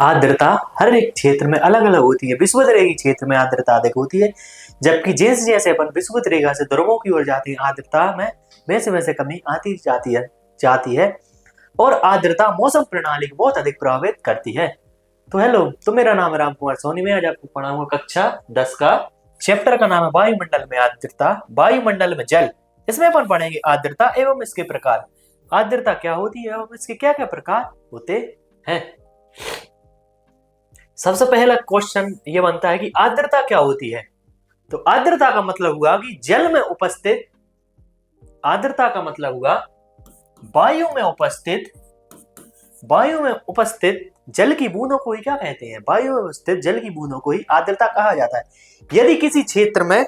आर्द्रता हर एक क्षेत्र में अलग अलग होती है। विषुवत रेखीय क्षेत्र में आर्द्रता अधिक होती है, जबकि जैसे जैसे अपन विषुवत रेखा से ध्रुवों की ओर जाते हैं आर्द्रता में वैसे वैसे कमी आती जाती है और आर्द्रता मौसम प्रणाली को बहुत अधिक प्रभावित करती है। तो हेलो, तो मेरा नाम है राम कुमार सोनी। मैं आज आपको पढ़ाऊंगा कक्षा 10 का चैप्टर का नाम है वायुमंडल में आर्द्रता, वायुमंडल में जल। इसमें अपन पढ़ेंगे आर्द्रता एवं इसके प्रकार। आर्द्रता क्या होती है एवं इसके क्या क्या प्रकार होते हैं। सबसे पहला क्वेश्चन ये बनता है कि आर्द्रता क्या होती है। तो आर्द्रता का मतलब हुआ कि जल में उपस्थित, आर्द्रता का मतलब हुआ वायु में उपस्थित जल की बूंदों को ही क्या कहते हैं, वायु में उपस्थित जल की बूंदों को ही आर्द्रता कहा जाता है। यदि किसी क्षेत्र में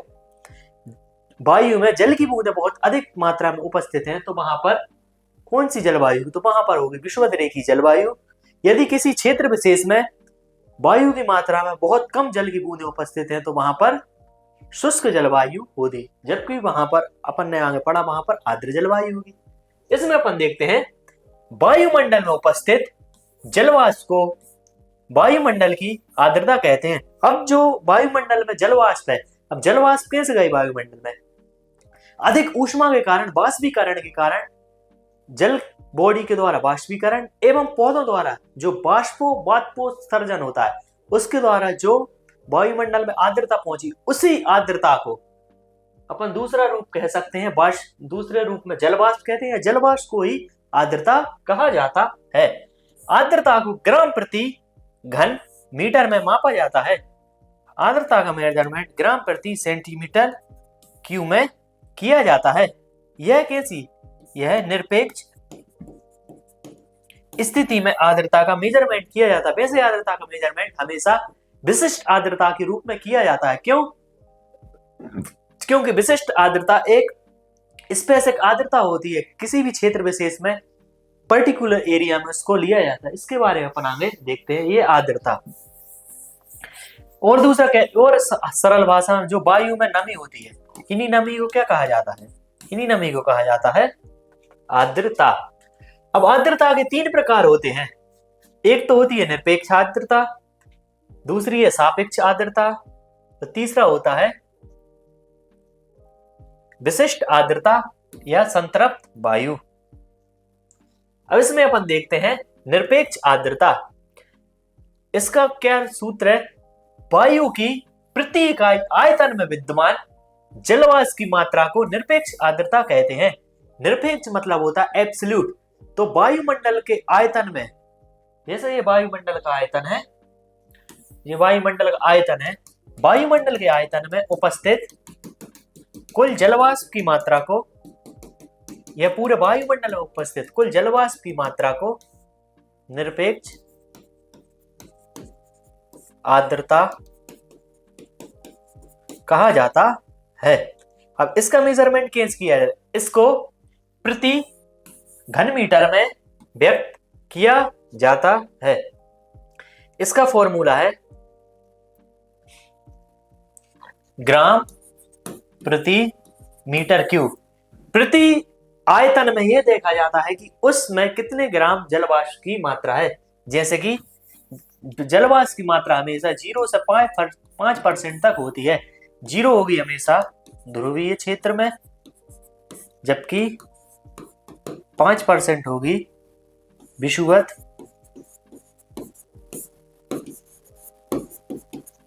वायु में जल की बूंदें बहुत अधिक मात्रा में उपस्थित हैं तो वहां पर कौन सी जलवायु, तो वहां पर होगी विषुवत रेखीय जलवायु। यदि किसी क्षेत्र विशेष में वायु की मात्रा में बहुत कम जल की बूंदें उपस्थित हैं तो वहां पर शुष्क जलवायु होगी, जबकि वहां पर अपन ने आगे पढ़ा वहां पर आर्द्र जलवायु होगी। इसमें अपन देखते हैं वायुमंडल में उपस्थित जलवाष्प को वायुमंडल की आर्द्रता कहते हैं। अब जो वायुमंडल में जलवाष्प है, अब जलवाष्प कैसे गई वायुमंडल में, अधिक ऊष्मा के कारण, वाष्पीकरण के कारण, जल बॉडी के द्वारा वाष्पीकरण एवं पौधों द्वारा जो वाष्पोत्सर्जन होता है उसके द्वारा जो वायुमंडल में आर्द्रता पहुंची, उसी आर्द्रता को अपन दूसरा रूप कह सकते हैं, दूसरे रूप में जलवाष्प कहते हैं। जलवाष्प को ही आर्द्रता कहा जाता है। आर्द्रता को ग्राम प्रति घन मीटर में मापा जाता है। आर्द्रता का मेजरमेंट ग्राम प्रति सेंटीमीटर क्यूब में किया जाता है। यह कैसी, यह निरपेक्ष स्थिति में आर्द्रता का मेजरमेंट किया जाता है। वैसे आर्द्रता का मेजरमेंट हमेशा विशिष्ट आर्द्रता के रूप में किया जाता है। क्यों? क्योंकि विशिष्ट आर्द्रता एक स्पेसिफिक आर्द्रता होती है, किसी भी क्षेत्र विशेष में पर्टिकुलर एरिया में उसको लिया जाता है। इसके बारे में अपन आगे देखते हैं, ये आर्द्रता। और दूसरा और सरल भाषा में जो वायु में नमी होती है, इन्हीं नमी को क्या कहा जाता है, इन्हीं नमी को कहा जाता है आर्द्रता। अब आर्द्रता के 3 प्रकार होते हैं। एक तो होती है निरपेक्ष आर्द्रता, दूसरी है सापेक्ष आर्द्रता, तो तीसरा होता है विशिष्ट आर्द्रता या संतृप्त वायु। अब इसमें अपन देखते हैं निरपेक्ष आर्द्रता। इसका क्या सूत्र है, वायु की प्रति इकाई आयतन में विद्यमान जलवाष्प की मात्रा को निरपेक्ष आर्द्रता कहते हैं। निरपेक्ष मतलब होता है एब्सोल्यूट। तो वायुमंडल के आयतन में, जैसे ये वायुमंडल का आयतन है, ये वायुमंडल का आयतन है, वायुमंडल के आयतन में उपस्थित कुल जलवाष्प की मात्रा को, यह पूरे वायुमंडल में उपस्थित कुल जलवाष्प की मात्रा को निरपेक्ष आर्द्रता कहा जाता है। अब इसका मेजरमेंट कैसे किया जाए, इसको प्रति घन मीटर में व्यक्त किया जाता है। इसका फॉर्मूला है ग्राम प्रति मीटर क्यूब। प्रति आयतन में यह देखा जाता है कि उसमें कितने ग्राम जलवाष्प की मात्रा है। जैसे कि जलवाष्प की मात्रा हमेशा 0 से 5% तक होती है। 0 होगी हमेशा ध्रुवीय क्षेत्र में, जबकि 5% होगी विषुवत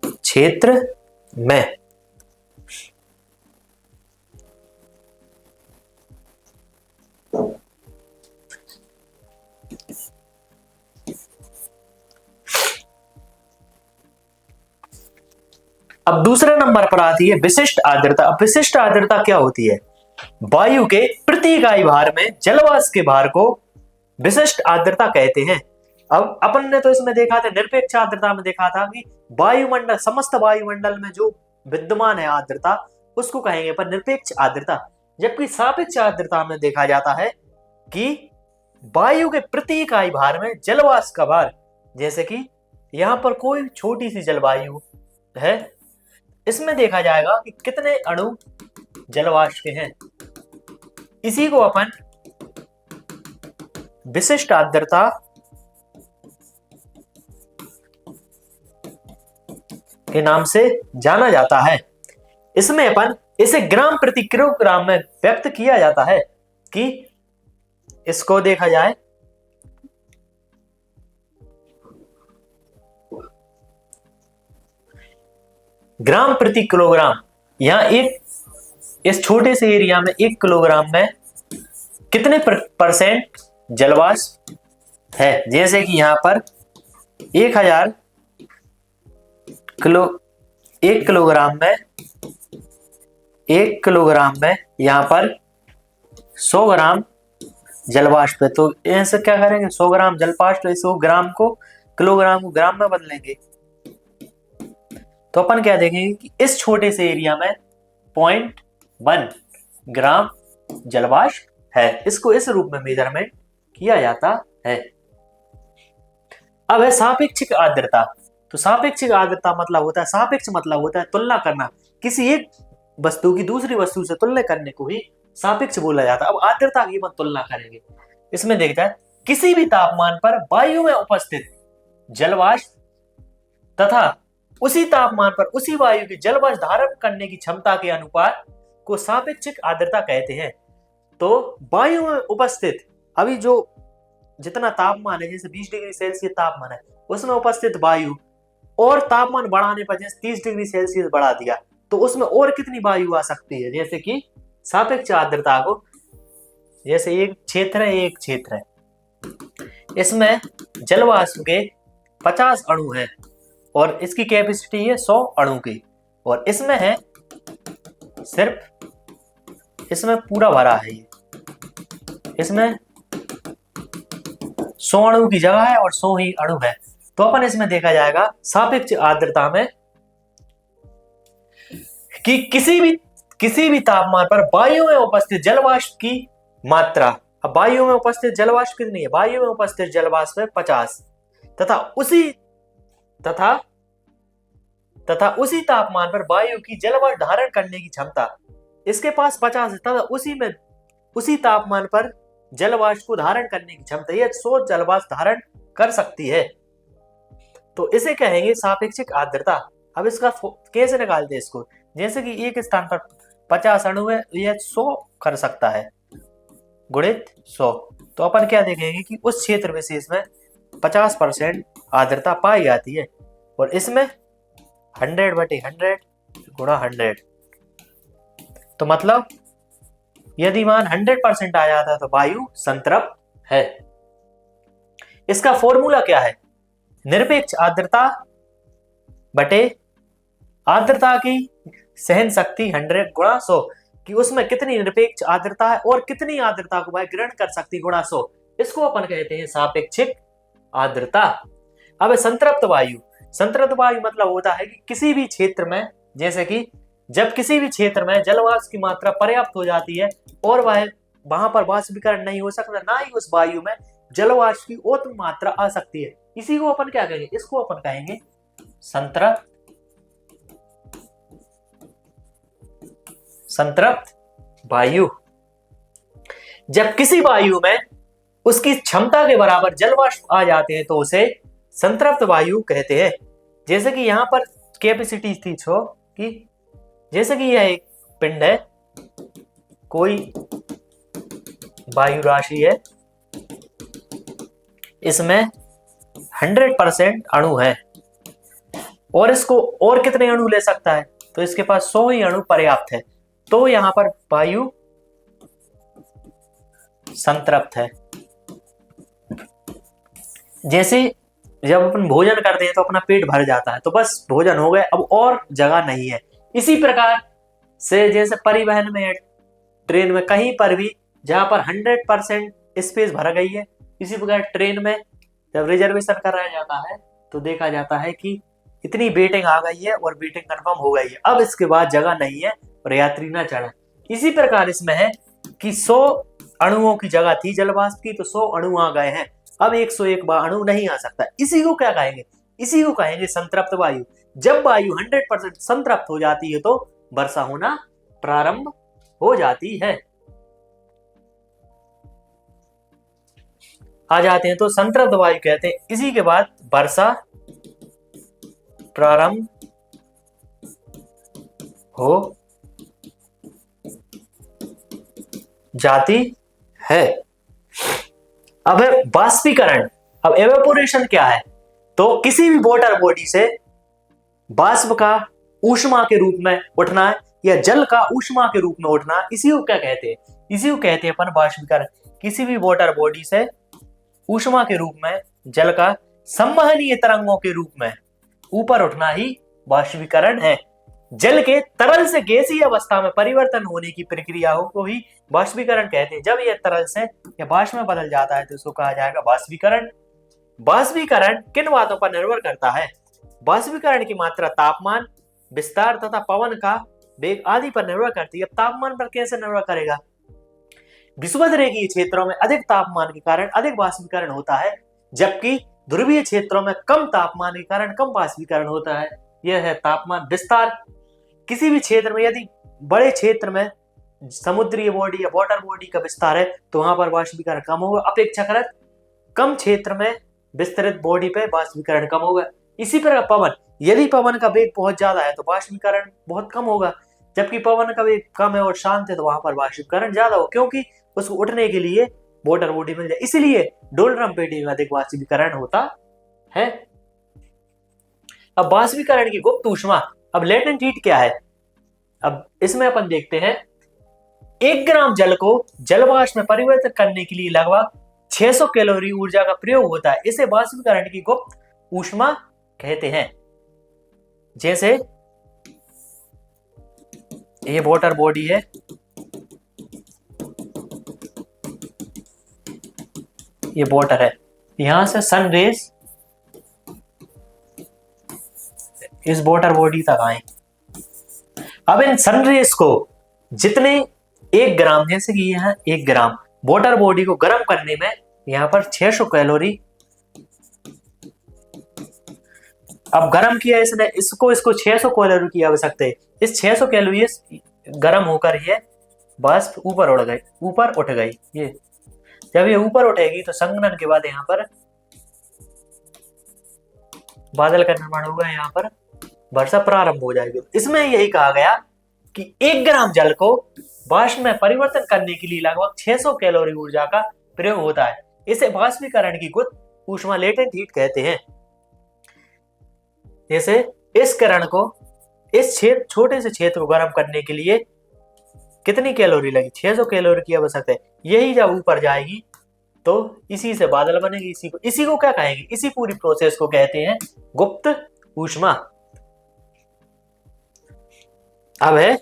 क्षेत्र में। अब दूसरे नंबर पर आती है विशिष्ट आर्द्रता। अब विशिष्ट आर्द्रता क्या होती है, वायु के प्रति इकाई भार में जलवाष्प के भार को विशिष्ट आर्द्रता कहते हैं। अब अपन ने तो इसमें देखा था, निरपेक्ष आर्द्रता में देखा था कि वायुमंडल, समस्त वायुमंडल में जो विद्यमान है आर्द्रता उसको कहेंगे पर निरपेक्ष आर्द्रता। जबकि सापेक्ष आर्द्रता में देखा जाता है कि वायु के प्रति इकाई भार में जलवाष्प का भार, जैसे कि यहां पर कोई छोटी सी जलवायु है, इसमें देखा जाएगा कि कितने अणु जलवाष्प के हैं। इसी को अपन विशिष्ट आर्द्रता के नाम से जाना जाता है। इसमें अपन इसे ग्राम प्रति किलोग्राम में व्यक्त किया जाता है कि इसको देखा जाए ग्राम प्रति किलोग्राम। यहां एक इस छोटे से एरिया में 1 किलोग्राम में कितने परसेंट जलवाष्प है। जैसे कि यहां पर 1000 किलो 1 किलोग्राम में 1 किलोग्राम में यहां पर 100 ग्राम जलवाष्प है। तो ऐसे क्या करेंगे, 100 ग्राम जलवाष्प, 100 ग्राम को किलोग्राम को ग्राम में बदलेंगे। तो अपन क्या देखेंगे कि इस छोटे से एरिया में 0.1 ग्राम जलवाष्प है। इसको इस रूप में मेजरमेंट किया जाता है। अब है सापेक्षिक आर्द्रता। तो सापेक्षिक आर्द्रता मतलब होता है, सापेक्ष मतलब होता है तुलना करना, किसी एक वस्तु की दूसरी वस्तु से तुलना करने को ही सापेक्ष बोला जाता है। अब आर्द्रता की तुलना करेंगे। इसमें देखता है किसी भी तापमान पर वायु में उपस्थित जलवाष्प तथा उसी तापमान पर उसी वायु की जलवाष्प धारण करने की क्षमता के अनुपात को सापेक्षिक आर्द्रता कहते हैं। तो वायु में उपस्थित अभी जो जितना तापमान है, जैसे 20 डिग्री सेल्सियस तापमान है, उसमें उपस्थित वायु और तापमान बढ़ाने पर जैसे 30 डिग्री सेल्सियस बढ़ा दिया तो उसमें और कितनी वायु आ सकती है। जैसे कि सापेक्ष आर्द्रता को, जैसे एक क्षेत्र है, एक क्षेत्र है, इसमें जलवाष्प के 50 अणु हैं और इसकी कैपेसिटी है 100 अणु की, और इसमें है सिर्फ, इसमें पूरा भरा है, इसमें 100 अणु की जगह है और 100 ही अणु है। तो अपन इसमें देखा जाएगा सापेक्ष आर्द्रता में कि किसी भी तापमान पर वायु में उपस्थित जलवाष्प की मात्रा, अब वायु में उपस्थित जलवाष्प कितनी है, वायु में उपस्थित जलवाष्प है 50 तथा उसी तापमान पर वायु की जलवाष्प धारण करने की क्षमता इसके पास 50 है तथा उसी तापमान पर जलवाष्प को धारण करने की क्षमता यह 100 जलवाष्प धारण कर सकती है। तो इसे कहेंगे सापेक्षिक आर्द्रता। अब इसका कैसे निकालते हैं इसको, जैसे कि एक स्थान पर 50 अणु है, यह 100 कर सकता है गुणित 100। तो अपन क्या देखेंगे कि उस क्षेत्र विशेष में 50% आर्द्रता पाई जाती है और इसमें 100/100 गुणा 100। तो मतलब यदि मान 100% आ जाता है तो वायु संतृप्त है। इसका फॉर्मूला क्या है, निरपेक्ष आर्द्रता बटे आर्द्रता की सहन शक्ति 100 गुणा 100, कि उसमें कितनी निरपेक्ष आर्द्रता है और कितनी आर्द्रता को वह ग्रहण कर सकती गुणा 100, इसको अपन कहते हैं सापेक्षिक आर्द्रता। अब संतृप्त वायु, संतृप्त वायु मतलब होता है कि किसी भी क्षेत्र में, जैसे कि जब किसी भी क्षेत्र में जलवाष्प की मात्रा पर्याप्त हो जाती है और वहां पर वाष्पीकरण नहीं हो सकता, ना ही उस वायु में जलवाष्प की उच्च मात्रा आ सकती है, इसी को अपन क्या कहेंगे, इसको अपन कहेंगे संतृप्त वायु। जब किसी वायु में उसकी क्षमता के बराबर जलवाष्प आ जाते हैं तो उसे संतृप्त वायु कहते हैं। जैसे कि यहां पर कैपेसिटी थी कि जैसे कि यह एक पिंड है, कोई वायु राशि है, इसमें 100% अणु है और इसको और कितने अणु ले सकता है, तो इसके पास 100 ही अणु पर्याप्त है। तो यहां पर वायु संतृप्त है। जैसे जब अपन भोजन करते हैं तो अपना पेट भर जाता है, तो बस भोजन हो गया, अब और जगह नहीं है। इसी प्रकार से जैसे परिवहन में, ट्रेन में, कहीं पर भी जहां पर 100% स्पेस भर गई है, इसी प्रकार ट्रेन में जब रिजर्वेशन कराया जाता है तो देखा जाता है कि इतनी वेटिंग आ गई है और वेटिंग कंफर्म हो गई है, अब इसके बाद जगह नहीं है और यात्री ना चढ़े। इसी प्रकार इसमें है कि 100 अणुओं की जगह थी जलवाष्प की, तो 100 अणु आ गए हैं, अब 101 अणु नहीं आ सकता। इसी को क्या कहेंगे, इसी को कहेंगे संतृप्त वायु। जब वायु 100% संतृप्त हो जाती है तो वर्षा होना प्रारंभ हो जाती है। आ जाते हैं तो संतृप्त वायु कहते हैं। इसी के बाद वर्षा प्रारंभ हो जाती है। अब है बाष्पीकरण। अब एवेपोरेशन क्या है? तो किसी भी वाटर बॉडी से बाष्प का ऊष्मा के रूप में उठना है या जल का ऊष्मा के रूप में उठना, इसी को क्या कहते हैं? इसी को कहते हैं अपन बाष्पीकरण। किसी भी वाटर बॉडी से ऊष्मा के रूप में जल का संवहनीय तरंगों के रूप में ऊपर उठना ही बाष्पीकरण है। जल के तरल से गैसीय अवस्था में परिवर्तन होने की प्रक्रिया को ही बाष्पीकरण कहते हैं। जब यह तरल से या वाष्प में बदल जाता है तो इसको कहा जाएगा बाष्पीकरण। बाष्पीकरण किन बातों पर निर्भर करता है? बाष्पीकरण की मात्रा तापमान, विस्तार तथा पवन का वेग आदि पर निर्भर करती है। अब तापमान पर कैसे निर्भर करेगा? विषुवद्रेखीय क्षेत्रों में अधिक तापमान के कारण अधिक बाष्पीकरण होता है, जबकि ध्रुवीय क्षेत्रों में कम तापमान के कारण कम बाष्पीकरण होता है। यह है तापमान। विस्तार, किसी भी क्षेत्र में यदि बड़े क्षेत्र में समुद्री बॉडी या वाटर बॉडी का विस्तार है तो वहां पर बाष्पीकरण कम होगा, अपेक्षाकृत कम क्षेत्र में विस्तृत बॉडी पे बाष्पीकरण कम होगा। इसी प्रकार पवन, यदि पवन का वेग बहुत ज्यादा है तो बाष्पीकरण बहुत कम होगा, जबकि पवन का वेग कम है और शांत है तो वहां पर बाष्पीकरण ज्यादा हो, क्योंकि उसको उठने के लिए वाटर बॉडी मिल जाए। इसलिए डोलड्रम पेटी में अधिक बाष्पीकरण होता है। अब बाष्पीकरण की गुप्त ऊष्मा। अब लेटेंट हीट क्या है? अब इसमें अपन देखते हैं 1 ग्राम जल को जलवाष्प में परिवर्तित करने के लिए लगभग 600 कैलोरी ऊर्जा का प्रयोग होता है। इसे बाष्पीकरण की गुप्त ऊष्मा कहते हैं। जैसे ये वाटर बॉडी है, ये वाटर है, यहां से सन रेज इस वाटर बॉडी तक आए। अब इन सन रेज को जितने 1 ग्राम, जैसे कि यह 1 ग्राम वाटर बॉडी को गर्म करने में यहां पर 600 कैलोरी, अब गर्म किया इसने, इसको 600 कैलोरी की आवश्यकता है। इस 600 कैलोरी गर्म होकर ये वाष्प ऊपर उठ गई। ये जब ये ऊपर उठेगी तो संघनन के बाद यहाँ पर बादल का निर्माण होगा, यहाँ पर वर्षा प्रारंभ हो जाएगी। इसमें यही कहा गया कि 1 ग्राम जल को वाष्प में परिवर्तन करने के लिए लगभग 600 कैलोरी ऊर्जा का प्रयोग होता है। इसे बाष्पीकरण की गुप्त ऊष्मा लेटेंट हीट कहते हैं। जैसे इस किरण को इस छोटे से क्षेत्र को गर्म करने के लिए कितनी कैलोरी लगी? 600 कैलोरी की आवश्यकता है। यही जब ऊपर जाएगी तो इसी से बादल बनेगी। इसी को क्या कहेंगे? इसी पूरी प्रोसेस को कहते हैं गुप्त ऊष्मा। अब है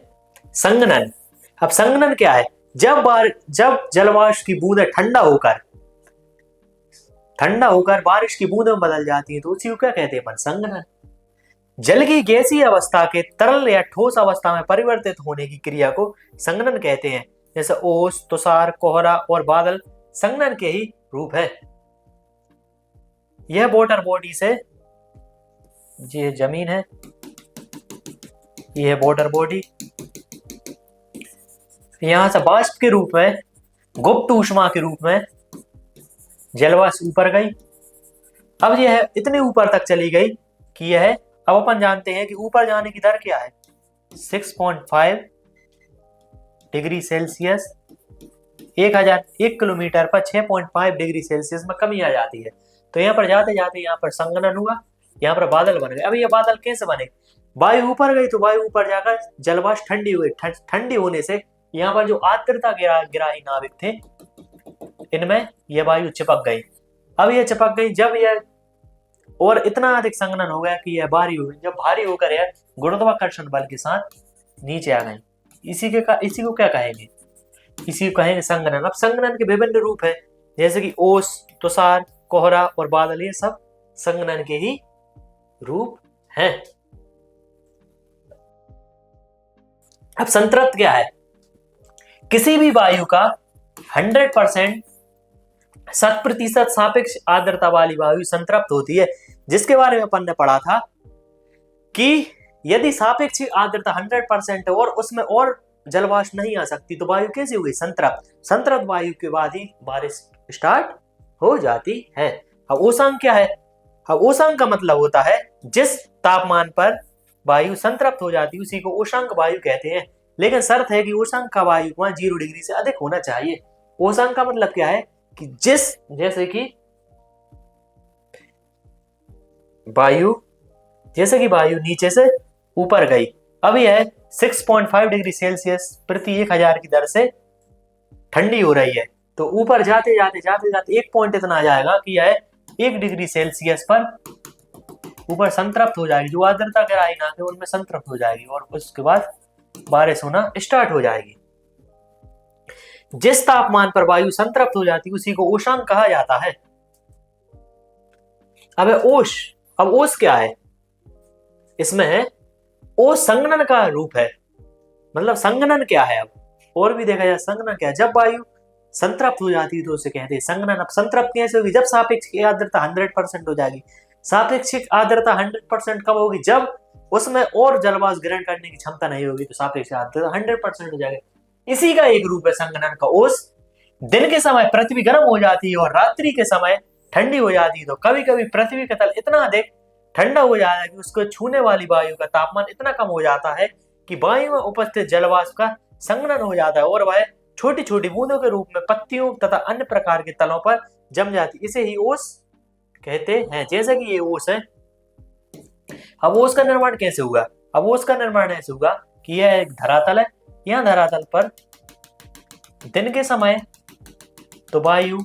संघनन। अब संघनन क्या है? जब जलवाष्प की बूंदें ठंडा होकर बारिश की बूंदों में बदल जाती है तो उसी को क्या कहते हैं? संघनन। जल की गैसीय अवस्था के तरल या ठोस अवस्था में परिवर्तित होने की क्रिया को संघनन कहते हैं। जैसे ओस, तुषार, कोहरा और बादल संघनन के ही रूप है। यह वाटर बॉडी से, ये जमीन है, यह वाटर बॉडी, यहां से वाष्प के रूप में, गुप्त ऊष्मा के रूप में जलवाष्प ऊपर गई। अब यह इतने ऊपर तक चली गई कि यह, अब अपन जानते हैं कि ऊपर जाने की दर क्या है? 6.5 डिग्री सेल्सियस। 1 किलोमीटर पर 6.5 डिग्री सेल्सियस में कमी आ जाती है। तो यहाँ पर जाते जाते यहाँ पर संघनन हुआ, यहाँ पर बादल बन गए। अब ये बादल कैसे बने? वायु ऊपर गई तो वायु ऊपर जाकर जलवाष्प ठंडी हुई। ठंडी होने से यहाँ पर जो आर्द्रता ग्राही नाविक थे, इनमें यह वायु चिपक गई। अब यह चिपक गई, जब यह और इतना अधिक संघनन हो गया कि यह भारी हो गई। जब भारी होकर यह गुरुत्वाकर्षण बल के साथ नीचे आ गई। इसी को क्या कहेंगे? इसी को कहेंगे संघनन। अब संघनन के विभिन्न रूप हैं, जैसे कि ओस, तुषार, कोहरा और बादल, ये सब संघनन के ही रूप हैं। अब संतृप्त क्या है? किसी भी वायु का 100% 100% सापेक्ष आर्द्रता वाली वायु संतृप्त होती है, जिसके बारे में अपन ने पढ़ा था कि यदि सापेक्ष आर्द्रता 100% है और उसमें और जलवाष्प नहीं आ सकती तो वायु कैसी हुई? संतृप्त। संतृप्त वायु के बाद ही बारिश स्टार्ट हो जाती है। अब ओसांग क्या है? अब ओसांग का मतलब होता है जिस तापमान पर वायु संतृप्त हो जाती है उसी को उष्णांक वायु कहते हैं। लेकिन शर्त है कि उष्णांक का वायु वहां 0 डिग्री से अधिक होना चाहिए। उष्णांक का मतलब क्या है कि जैसे कि वायु नीचे से ऊपर गई, अब यह 6.5 डिग्री सेल्सियस प्रति 1000 की दर से ठंडी हो रही है। तो ऊपर जाते जाते एक पॉइंट इतना आ जाएगा कि यह 1 डिग्री सेल्सियस पर ऊपर संतृप्त हो जाएगी, जो आर्द्रता गहराई नाक है उनमें संतृप्त हो जाएगी और उसके बाद बारिश होना स्टार्ट हो जाएगी। जिस तापमान पर वायु संतृप्त हो जाती है उसी को उष्णांक कहा जाता है। अब ओस क्या है? इसमें है ओस संघनन का रूप है। मतलब संघनन क्या है? अब और भी देखा जाए संघनन क्या है। जब वायु संतृप्त हो जाती है तो उसे कहते हैं संघनन। अब संतृप्त कैसे होगी? जब सापेक्षिक आर्द्रता 100% हो जाएगी। सापेक्षिक आर्द्रता 100% कब होगी? जब उसमें और जलवाष्प ग्रहण करने की क्षमता नहीं होगी तो सापेक्षिक आर्द्रता 100% हो जाएगी। इसी का एक रूप है संघनन का ओस। दिन के समय पृथ्वी गर्म हो जाती है और रात्रि के समय ठंडी हो जाती है, तो कभी कभी पृथ्वी का तल इतना अधिक ठंडा हो जाता है कि उसको छूने वाली वायु का तापमान इतना कम हो जाता है कि वायु में उपस्थित जलवाष्प का संघनन हो जाता है और वह छोटी छोटी बूंदों के रूप में पत्तियों तथा अन्य प्रकार के तलों पर जम जाती है। इसे ही ओस कहते हैं। जैसे कि ये ओस है। अब ओस का निर्माण कैसे हुआ? अब ओस का निर्माण ऐसे हुआ कि यह एक धरातल है। यह धरातल पर दिन के समय तो वायु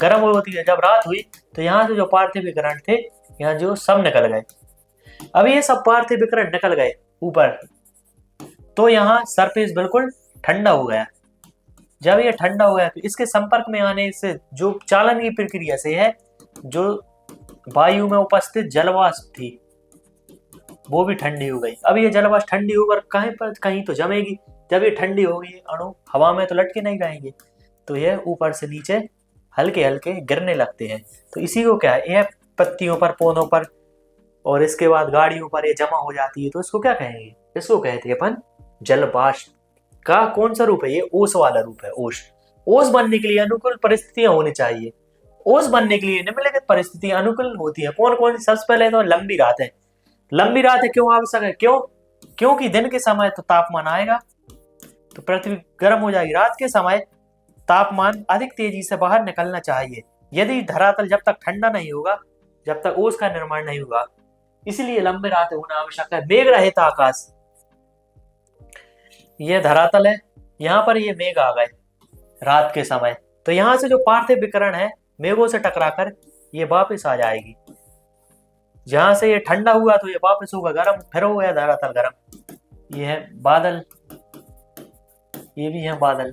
गर्म होती है, जब रात हुई तो यहाँ से जो पार्थिव विकिरण थे यहाँ जो सब निकल गए। अब ये सब पार्थिव विकिरण निकल गए ऊपर, तो यहाँ सरफेस बिल्कुल ठंडा हो गया। जब ये ठंडा हो गया तो इसके संपर्क में आने से जो चालन की प्रक्रिया से है, जो वायु में उपस्थित जलवाष्प थी वो भी ठंडी हो गई। अब ये जलवाष्प ठंडी होकर कहीं तो जमेगी। जब ये ठंडी होगी अणु हवा में तो लटके नहीं रहेंगे, तो यह ऊपर से नीचे हल्के हल्के गिरने लगते हैं। तो इसी को क्या है, यह पत्तियों पर, पौधों पर और इसके बाद गाड़ियों पर ये जमा हो जाती है। तो इसको क्या कहेंगे? इसको कहते हैं अपन जलवाष्प का कौन सा रूप है? ये ओस वाला रूप है। ओस बनने के लिए अनुकूल परिस्थितियां होनी चाहिए। ओस बनने के लिए निम्नलिखित परिस्थितियां अनुकूल होती है। कौन कौन सी? सबसे पहले तो लंबी रातें। लंबी रातें क्यों आवश्यक है? क्योंकि दिन के समय तो तापमान आएगा तो पृथ्वी गर्म हो जाएगी। रात के समय तापमान अधिक तेजी से बाहर निकलना चाहिए। यदि धरातल जब तक ठंडा नहीं होगा, जब तक ओस का निर्माण नहीं होगा, इसलिए लंबी रातें होना आवश्यक है। मेघ रहित आकाश, यह धरातल है, यहाँ पर ये मेघ आ गए रात के समय, तो यहाँ से जो पार्थिव विकिरण है मेघों से टकराकर ये वापस आ जाएगी। जहां से ये ठंडा हुआ तो ये वापस होगा गर्म, फिर हो गया धरातल गर्म। ये है बादल, ये भी है बादल।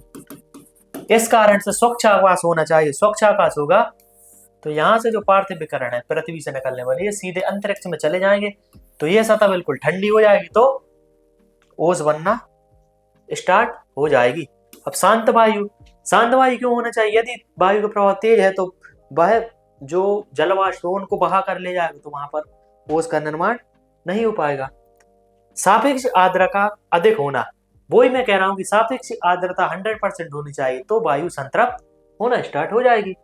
इस कारण से स्वच्छ आकाश होना चाहिए। स्वच्छ आकाश होगा तो यहाँ से जो पार्थिव विकिरण है पृथ्वी से निकलने वाले ये सीधे अंतरिक्ष में चले जाएंगे, तो ये सतह बिल्कुल ठंडी हो जाएगी, तो ओस बनना स्टार्ट हो जाएगी। अब शांत वायु क्यों होना चाहिए? यदि वायु का प्रभाव तेज है तो वह जो जलवाष्प हो उनको बहा कर ले जाएगा, तो वहां पर ओस का निर्माण नहीं हो पाएगा। सापेक्ष आर्द्रता अधिक होना, वही मैं कह रहा हूं कि सापेक्ष आर्द्रता 100% होनी चाहिए, तो वायु संतृप्त होना स्टार्ट हो जाएगी।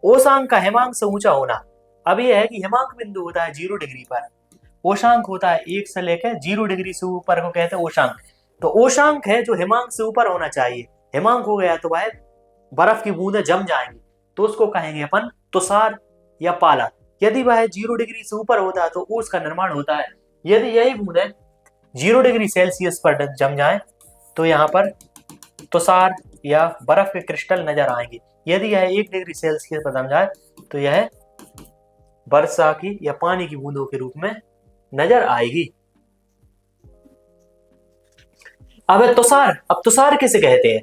ओसांक का हिमांक से ऊंचा होना। अब यह है कि हिमांक बिंदु होता है 0 डिग्री पर, ओशांक होता है 1 से लेकर 0 डिग्री से ऊपर को कहते हैं ओशांक। तो ओशांक है जो हिमांक से ऊपर होना चाहिए। हिमांक हो गया तो वह बर्फ की बूंदें जम जाएंगी, तो उसको कहेंगे अपन तुषार या पाला। यदि वह 0 डिग्री से ऊपर होता है तो ओस का निर्माण होता है। यदि यही बूंदें 0 डिग्री सेल्सियस पर जम जाए तो यहाँ पर तुषार या बर्फ के क्रिस्टल नजर आएंगे। यदि यह 1 डिग्री सेल्सियस पर जम जाए तो यह वर्षा की या पानी की बूंदों के रूप में नजर आएगी। अब तुषार किसे कहते हैं?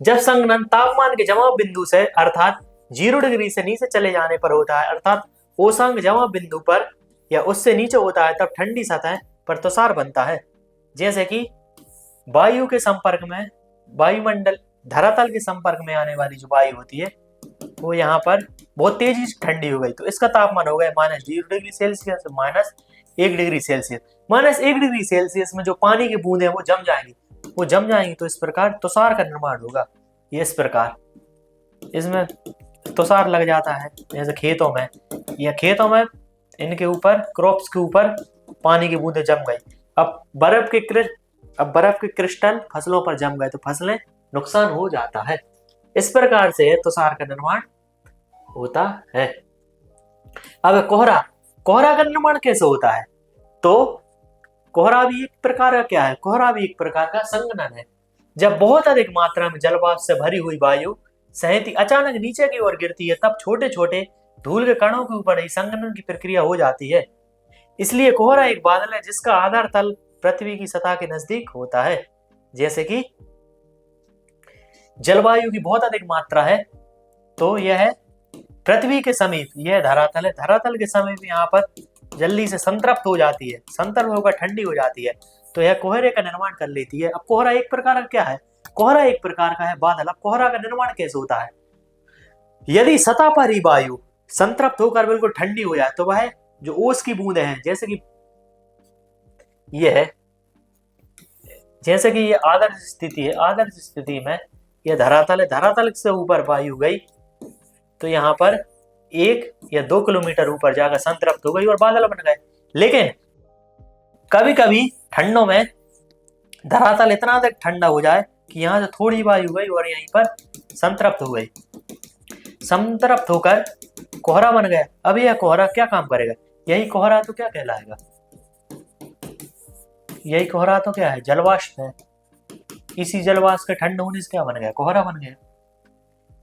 जब संघनन तापमान के जमाव बिंदु से अर्थात 0 डिग्री से नीचे चले जाने पर होता है, अर्थात ओसांक जमाव बिंदु पर या उससे नीचे होता है, तब ठंडी सतह पर तुषार बनता है। जैसे कि वायु के संपर्क में, वायुमंडल धरातल के संपर्क में आने वाली जो वायु होती है वो यहाँ पर बहुत तेजी से ठंडी हो गई, तो इसका तापमान हो गया -0 degree Celsius, -1 degree Celsius. -1 degree Celsius में जो पानी की बूंदें वो जम जाएंगी, तो इस प्रकार तुषार का निर्माण होगा। ये इस प्रकार इसमें तुषार लग जाता है। जैसे खेतों में इनके ऊपर, क्रॉप्स के ऊपर पानी की बूंदें जम गई। अब बर्फ के क्रिस्टल फसलों पर जम गए तो फसलें नुकसान हो जाता है। इस प्रकार से तुषार का निर्माण होता है। अब कोहरा का निर्माण कैसे होता है? तो कोहरा भी एक प्रकार का क्या है? कोहरा भी एक प्रकार का संघनन है। जब बहुत अधिक मात्रा में जलवाष्प से भरी हुई वायु सहित अचानक नीचे की ओर गिरती है, तब छोटे छोटे धूल के कणों के ऊपर ही संघनन की प्रक्रिया हो जाती है। इसलिए कोहरा एक बादल है जिसका आधार तल पृथ्वी की सतह के नजदीक होता है। जैसे कि जलवायु की बहुत अधिक मात्रा है तो यह पृथ्वी के समीप, यह धरातल है, धरातल के समीप यहाँ पर जल्दी से संतृप्त हो जाती है, संतृप्त होकर ठंडी हो जाती है, तो यह कोहरे का निर्माण कर लेती है। अब कोहरा एक प्रकार का क्या है? कोहरा एक प्रकार का है बादल। अब कोहरा का निर्माण कैसे होता है? यदि सतह पर ही वायु संतृप्त होकर बिल्कुल ठंडी हो जाए तो वह जो ओस की बूंदें हैं, जैसे कि ये आदर्श स्थिति है, आदर्श स्थिति में यह धरातल है, धरातल से ऊपर वायु गई तो यहाँ पर 1 या 2 किलोमीटर ऊपर जाकर संतृप्त हो गई और बादल बन गए। लेकिन कभी कभी ठंडों में धरातल इतना अधिक ठंडा हो जाए कि यहाँ से थोड़ी वायु गई और यहीं पर संतृप्त हो गई, संतृप्त होकर कोहरा बन गया। अब यह कोहरा क्या काम करेगा? यही कोहरा तो क्या कहलाएगा? यही कोहरा तो क्या है? जलवाष्प है। इसी जलवाष्प के ठंड होने से क्या बन गया? कोहरा बन गया।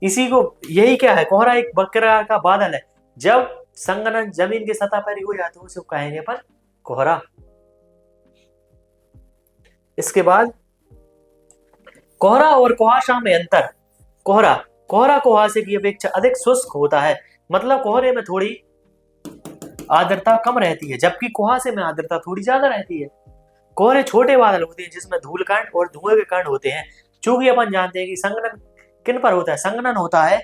इसी को, यही क्या है? कोहरा एक प्रकार का बादल है। जब संघनन जमीन की सतह पर ही हो जाता है उसे कहेंगे अपन कोहरा। इसके बाद कोहरा और कुहासा में अंतर। कोहरा कुहासे की अपेक्षा अधिक शुष्क होता है, मतलब कोहरे में थोड़ी आर्द्रता कम रहती है, जबकि कुहासे में आर्द्रता थोड़ी ज्यादा रहती है। कोहरे छोटे बादल होते हैं जिसमें धूल कण और धुएं के कण होते हैं। चूंकि अपन जानते हैं कि संघनन किन पर होता है? संघनन होता है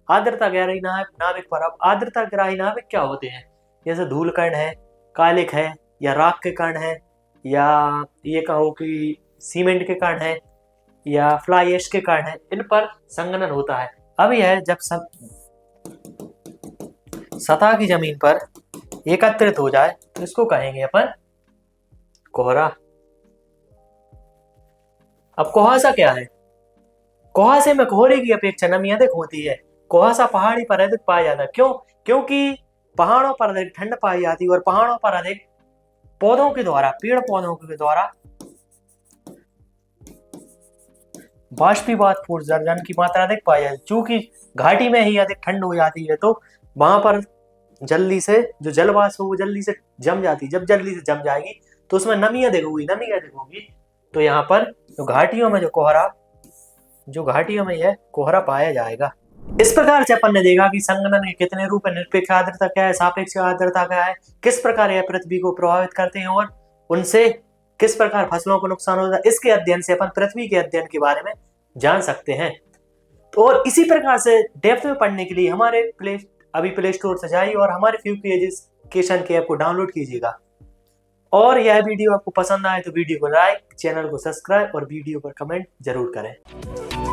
आर्द्रता ग्राही नाभिक पर। अब आर्द्रता ग्राही नाभिक क्या होते हैं? जैसे धूल कण है, कालिक है, या राख के कण है, या ये कहो कि सीमेंट के कण है, या फ्लाई ऐश के कण है, इन पर संघनन होता है। अब यह जब सतह की जमीन पर एकत्रित हो जाए तो इसको कहेंगे अपन कोहरा। अब कुहासा क्या है? कुहासे में कोहरे की अपेक्षा नमी अधिक होती है। कुहासा पहाड़ी पर अधिक पाया जाता है। क्यों? क्योंकि पहाड़ों पर अधिक ठंड पाई जाती है और पहाड़ों पर अधिक पौधों के द्वारा, पेड़ पौधों के द्वारा बाष्पीभूत उत्सर्जन की मात्रा अधिक पाई जाती है। चूंकि घाटी में ही अधिक ठंड हो जाती है तो वहां पर जल्दी से जो जलवाष्प वो जल्दी से जम जाती है। जब जल्दी से जम जाएगी तो उसमें नमी अधिक होगी, तो यहाँ पर जो घाटियों में यह कोहरा पाया जाएगा। इस प्रकार से अपन ने देखा कि संघनन के कितने रूप है, निरपेक्ष आर्द्रता क्या है, सापेक्ष आर्द्रता क्या है, किस प्रकार यह पृथ्वी को प्रभावित करते हैं और उनसे किस प्रकार फसलों को नुकसान होता है। इसके अध्ययन से अपन पृथ्वी के अध्ययन के बारे में जान सकते हैं। तो और इसी प्रकार से डेप्थ में पढ़ने के लिए हमारे प्ले स्टोर से जाइए और हमारे फ्यूकी एजुकेशन के ऐप को डाउनलोड कीजिएगा। और यह वीडियो आपको पसंद आए तो वीडियो को लाइक, चैनल को सब्सक्राइब और वीडियो पर कमेंट जरूर करें।